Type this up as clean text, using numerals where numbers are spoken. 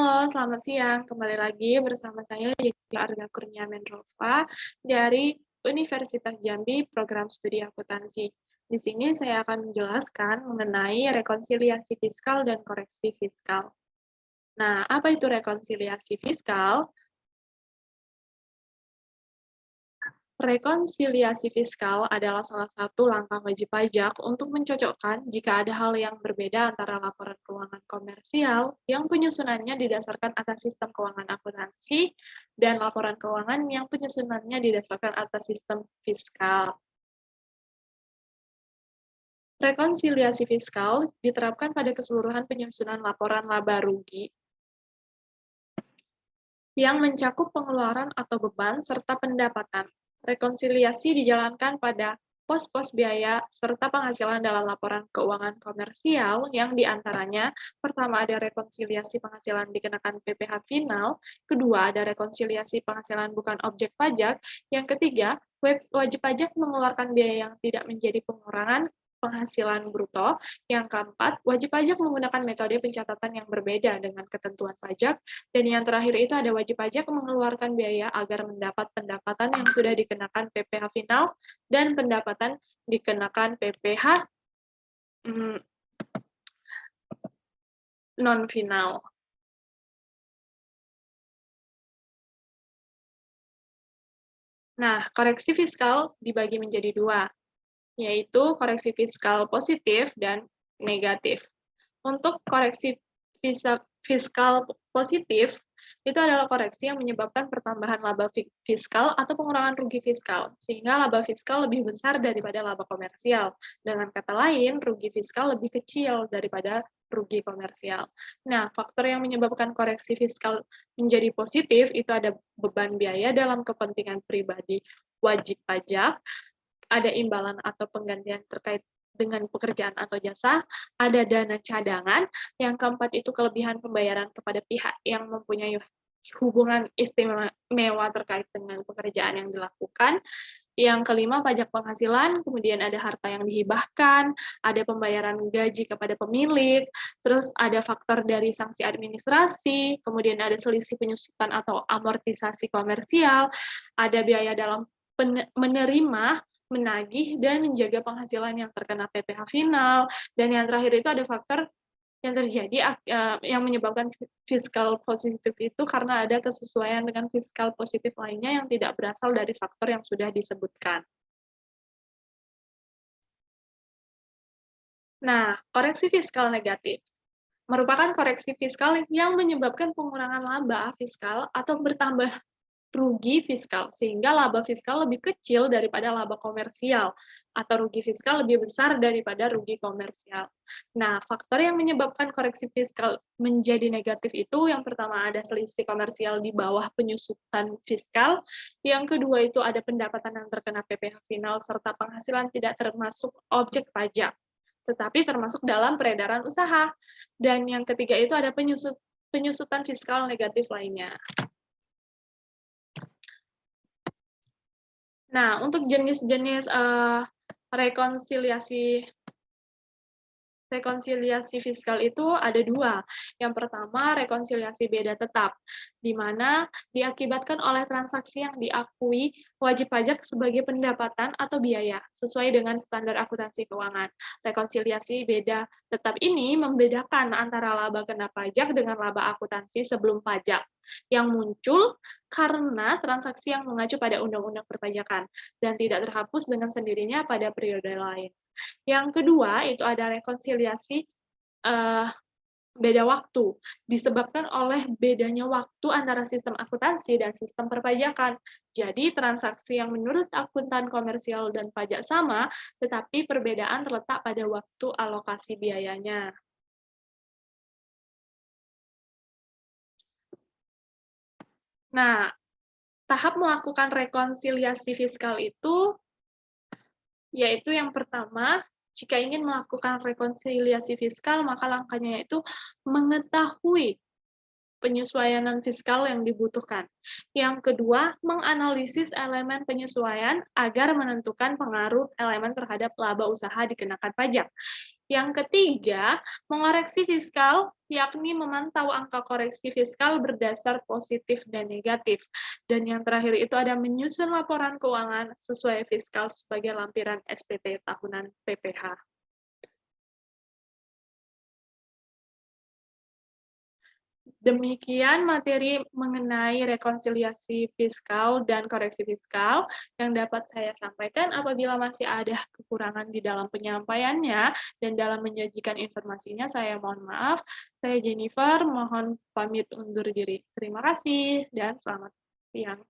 Halo, selamat siang. Kembali lagi bersama saya Yeti Arga Kurniamenrova dari Universitas Jambi, Program Studi Akuntansi. Di sini saya akan menjelaskan mengenai rekonsiliasi fiskal dan koreksi fiskal. Nah, apa itu rekonsiliasi fiskal? Rekonsiliasi fiskal adalah salah satu langkah wajib pajak untuk mencocokkan jika ada hal yang berbeda antara laporan keuangan komersial yang penyusunannya didasarkan atas sistem keuangan akuntansi dan laporan keuangan yang penyusunannya didasarkan atas sistem fiskal. Rekonsiliasi fiskal diterapkan pada keseluruhan penyusunan laporan laba rugi yang mencakup pengeluaran atau beban serta pendapatan. Rekonsiliasi dijalankan pada pos-pos biaya serta penghasilan dalam laporan keuangan komersial yang diantaranya pertama ada rekonsiliasi penghasilan dikenakan PPh final, kedua ada rekonsiliasi penghasilan bukan objek pajak, yang ketiga wajib pajak mengeluarkan biaya yang tidak menjadi pengurangan penghasilan bruto, yang keempat wajib pajak menggunakan metode pencatatan yang berbeda dengan ketentuan pajak, dan yang terakhir itu ada wajib pajak mengeluarkan biaya agar mendapat pendapatan yang sudah dikenakan PPh final dan pendapatan dikenakan PPh non final. Nah, koreksi fiskal dibagi menjadi dua, yaitu koreksi fiskal positif dan negatif. Untuk koreksi fiskal positif, itu adalah koreksi yang menyebabkan pertambahan laba fiskal atau pengurangan rugi fiskal, sehingga laba fiskal lebih besar daripada laba komersial. Dengan kata lain, rugi fiskal lebih kecil daripada rugi komersial. Nah, faktor yang menyebabkan koreksi fiskal menjadi positif itu ada beban biaya dalam kepentingan pribadi wajib pajak, ada imbalan atau penggantian terkait dengan pekerjaan atau jasa, ada dana cadangan, yang keempat itu kelebihan pembayaran kepada pihak yang mempunyai hubungan istimewa terkait dengan pekerjaan yang dilakukan, yang kelima pajak penghasilan, kemudian ada harta yang dihibahkan, ada pembayaran gaji kepada pemilik, terus ada faktor dari sanksi administrasi, kemudian ada selisih penyusutan atau amortisasi komersial, ada biaya dalam menerima, menagih, dan menjaga penghasilan yang terkena PPh final, dan yang terakhir itu ada faktor yang terjadi yang menyebabkan fiskal positif itu karena ada kesesuaian dengan fiskal positif lainnya yang tidak berasal dari faktor yang sudah disebutkan. Nah, koreksi fiskal negatif merupakan koreksi fiskal yang menyebabkan pengurangan laba fiskal atau bertambah rugi fiskal, sehingga laba fiskal lebih kecil daripada laba komersial, atau rugi fiskal lebih besar daripada rugi komersial. Nah, faktor yang menyebabkan koreksi fiskal menjadi negatif itu, yang pertama ada selisih komersial di bawah penyusutan fiskal, yang kedua itu ada pendapatan yang terkena PPh final, serta penghasilan tidak termasuk objek pajak, tetapi termasuk dalam peredaran usaha. Dan yang ketiga itu ada penyusutan fiskal negatif lainnya. Nah, untuk jenis-jenis rekonsiliasi fiskal itu ada dua. Yang pertama, rekonsiliasi beda tetap, di mana diakibatkan oleh transaksi yang diakui wajib pajak sebagai pendapatan atau biaya, sesuai dengan standar akuntansi keuangan. Rekonsiliasi beda tetap ini membedakan antara laba kena pajak dengan laba akuntansi sebelum pajak, yang muncul karena transaksi yang mengacu pada undang-undang perpajakan, dan tidak terhapus dengan sendirinya pada periode lain. Yang kedua, itu ada rekonsiliasi beda waktu, disebabkan oleh bedanya waktu antara sistem akuntansi dan sistem perpajakan. Jadi, transaksi yang menurut akuntan komersial dan pajak sama, tetapi perbedaan terletak pada waktu alokasi biayanya. Nah, tahap melakukan rekonsiliasi fiskal itu yaitu yang pertama, jika ingin melakukan rekonsiliasi fiskal, maka langkahnya yaitu mengetahui penyesuaian fiskal yang dibutuhkan. Yang kedua, menganalisis elemen penyesuaian agar menentukan pengaruh elemen terhadap laba usaha dikenakan pajak. Yang ketiga, mengoreksi fiskal, yakni memantau angka koreksi fiskal berdasar positif dan negatif. Dan yang terakhir itu ada menyusun laporan keuangan sesuai fiskal sebagai lampiran SPT tahunan PPH. Demikian materi mengenai rekonsiliasi fiskal dan koreksi fiskal yang dapat saya sampaikan. Apabila masih ada kekurangan di dalam penyampaiannya dan dalam menyajikan informasinya, saya mohon maaf. Saya Jennifer, mohon pamit undur diri. Terima kasih dan selamat siang.